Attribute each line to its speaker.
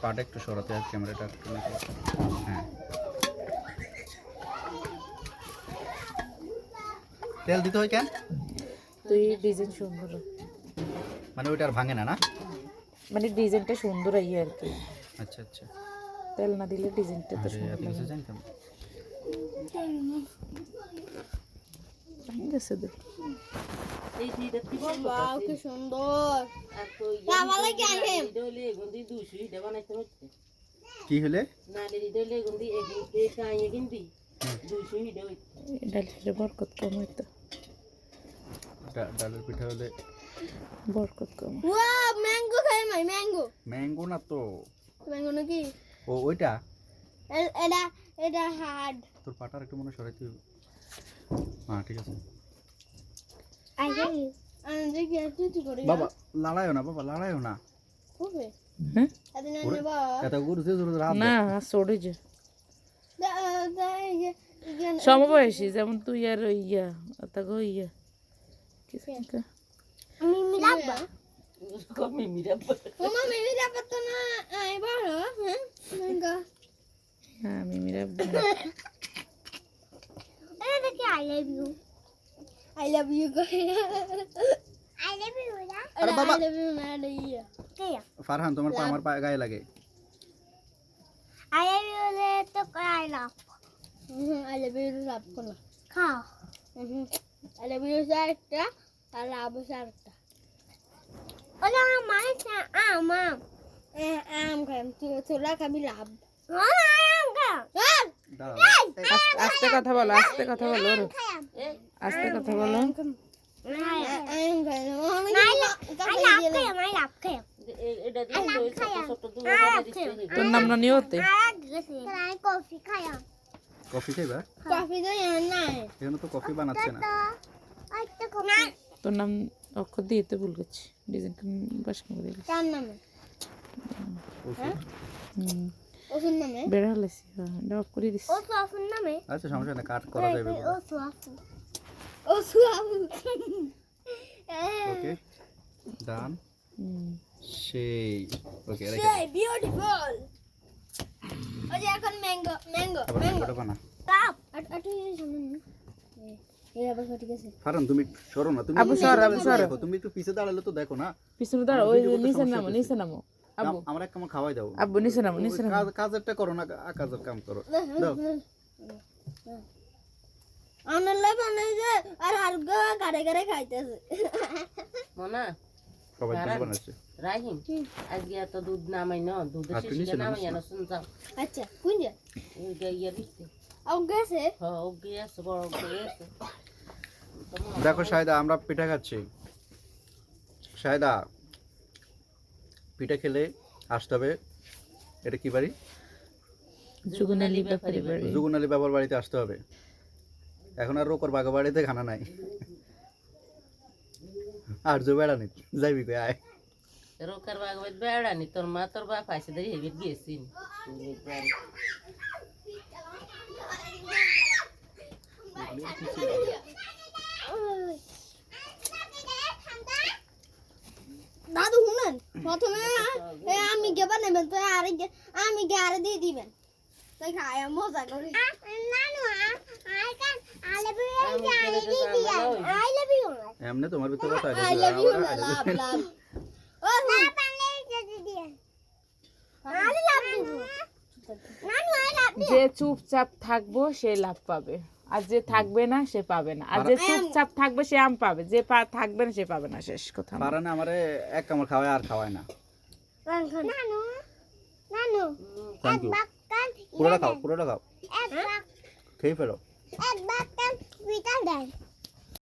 Speaker 1: পাটা একটু সরাতে হয়, ক্যামেরাটা একটু হ্যাঁ। তেল দিতে হয় কেন?
Speaker 2: তুই ডিজাইন সুন্দর,
Speaker 1: মানে ওইটা আর ভাঙে না না?
Speaker 2: মানে ডিজাইনটা সুন্দর আই আর কি।
Speaker 1: আচ্ছা আচ্ছা।
Speaker 2: তেল না দিলে ডিজাইনটা তো
Speaker 1: আরে
Speaker 2: সুন্দর
Speaker 1: আপনি
Speaker 2: লাগে।
Speaker 1: জানেন কেমন?
Speaker 2: গেছে দে
Speaker 3: ওয়াও কি সুন্দর।
Speaker 1: কি হলে?
Speaker 2: ডালের বরকত কম হইতো,
Speaker 1: ডালের পিঠা হলে
Speaker 2: বরকত কম।
Speaker 3: ওয়াও ম্যাঙ্গো খাই মাই ম্যাঙ্গো।
Speaker 1: ম্যাঙ্গো না তো।
Speaker 3: ম্যাঙ্গো নাকি?
Speaker 1: ও ওইটা
Speaker 3: এটা এটা হার্ড।
Speaker 1: তোর পাটার একটু মনে সরাইতে হবে। হ্যাঁ ঠিক আছে
Speaker 3: আমি কি আর তুই করি
Speaker 1: বাবা। লড়াইও না বাবা, লড়াইও না।
Speaker 3: হবে
Speaker 2: হ্যাঁ
Speaker 3: আদিন নেবা
Speaker 1: এত গুরু সে জোরে রাত
Speaker 2: না সরে যে
Speaker 3: দা
Speaker 2: সমবয়সী যেমন তুই আর ওই ইয়া তাকে ইয়া
Speaker 3: মিমি রাব্বা মামা মিমি রাব্বা তো না আই বড় হ্যাঁ ম্যাঙ্গো
Speaker 2: হ্যাঁ মিমিরা
Speaker 3: এটা কি I love you I love you না
Speaker 1: আরে বাবা।
Speaker 3: আই লাভ ইউ না ইয়া কে
Speaker 1: ফারহান তোমার পা আমার পা গায়ে লাগে।
Speaker 3: আই লাভ ইউ লে তো I love I love you love কোনা খাও আই লাভ ইউ একটা আর লাভ একটা ওলা মানে আম খাম তোরা খাবি লাভ আম খা
Speaker 2: আস্তে কথা বলো, আস্তে কথা বলো, আস্তে কথা বলো। তোর নাম না নিয়তে?
Speaker 1: কফি খাইবা?
Speaker 3: কফি তো নাই
Speaker 1: এখানে তো কফি বানাচ্ছে না।
Speaker 2: তোর নাম অক্ষর দিয়ে তো ভুল করছি, ডিজাইন বাসা করে দিলি।
Speaker 3: কার নামে ওসুর নামে
Speaker 2: বেড়া হলেছি, হ্যাঁ অফ করে দিস।
Speaker 3: ও সুয়াফুর নামে
Speaker 1: আচ্ছা সমস্যা নেই, কাট করা যাবে।
Speaker 3: ও সুয়াফু
Speaker 1: ওকে ডান। সেই ওকে রেখে
Speaker 3: সেই বিউটিফুল ওই যে এখন ম্যাঙ্গো ম্যাঙ্গো
Speaker 1: আবার ম্যাঙ্গোটা বানা।
Speaker 3: কাপ আটু সামনে এই আবার ঠিক আছে
Speaker 1: ফারহান তুমি সরো না, তুমি
Speaker 2: আবু সর, আবু সর।
Speaker 1: দেখো, তুমি একটু পিছে দাঁড়ালে তো দেখো না।
Speaker 2: পিছনে দাঁড়া, ওই নিচে নামো, নিচে নামো। আবু
Speaker 1: আমার এক কাম খাওয়াই দাও।
Speaker 2: আব্বু নিচে নামো, নিচে নামো।
Speaker 1: কাজেরটা করো না, কাজের কাম করো দাও।
Speaker 3: আনলে বানাই যে আর হালকা গাড়ে গাড়ে খাইতেছে
Speaker 4: মনা
Speaker 1: সবাই তো বানাচ্ছে।
Speaker 4: রাহিম আজকে এত দুধ নামাই না, দুধের
Speaker 1: আর তুই
Speaker 4: শিশিটা
Speaker 1: নিচে
Speaker 4: নামাই
Speaker 1: নামিস
Speaker 4: না, শুন যাও
Speaker 3: আচ্ছা কোন যে
Speaker 4: ওই গাইয়া দিচ্ছে।
Speaker 3: আও গেছে
Speaker 4: হ্যাঁ ও গিয়েছে, বড় গিয়েছে।
Speaker 1: দেখো শায়দা, আমরা পিঠা খাচ্ছি। শায়দা পিঠা খেলে আসতে হবে। এটা কি বাড়ি?
Speaker 2: যুগনালি ব্যাপারে বাড়ি।
Speaker 1: যুগুনালি বাবার বাড়িতে আসতে হবে। এখন আর রোকর বাগা বাড়িতে খানা নাই। আর যে বেড়া নেই যাইবি কই আয়।
Speaker 4: রোকার বাগবাদ বেড়ানি, তোর মা তোর বাপ আইসে দেখি হেবিট গিয়েছিন।
Speaker 3: দাদু শুনেন প্রথমে আমি গেবা নেবেন তো আর আমি গারে দিয়ে দিবেন তাই খায় মজা করে নানু আই কান আই লাভ ইউ
Speaker 1: এমনি তোমার ভিতরে কথা
Speaker 3: আই লাভ ইউ লাভ লাভ ও না পালে যদি দিয়ে আই লাভ ইউ নানু আই লাভ ইউ
Speaker 2: যে চুপচাপ থাকবো সে লাভ পাবে, আর যে থাকবে না সে পাবে না। আর যে চুপচাপ থাকবে সে আম পাবে, যে থাকবে না সে পাবে না। শেষ কথা।
Speaker 1: পারে না আমারে এক কামড় খাওয়ায় আর খাওয়ায় না।
Speaker 3: নানু নানু
Speaker 1: থ্যাংক ইউ।
Speaker 3: বাক্কান
Speaker 1: পুরোটা খাও, পুরোটা খাও,
Speaker 3: এক বাক
Speaker 1: খেয়ে ফেলো।
Speaker 3: এক বাক্কান পিটা দেয়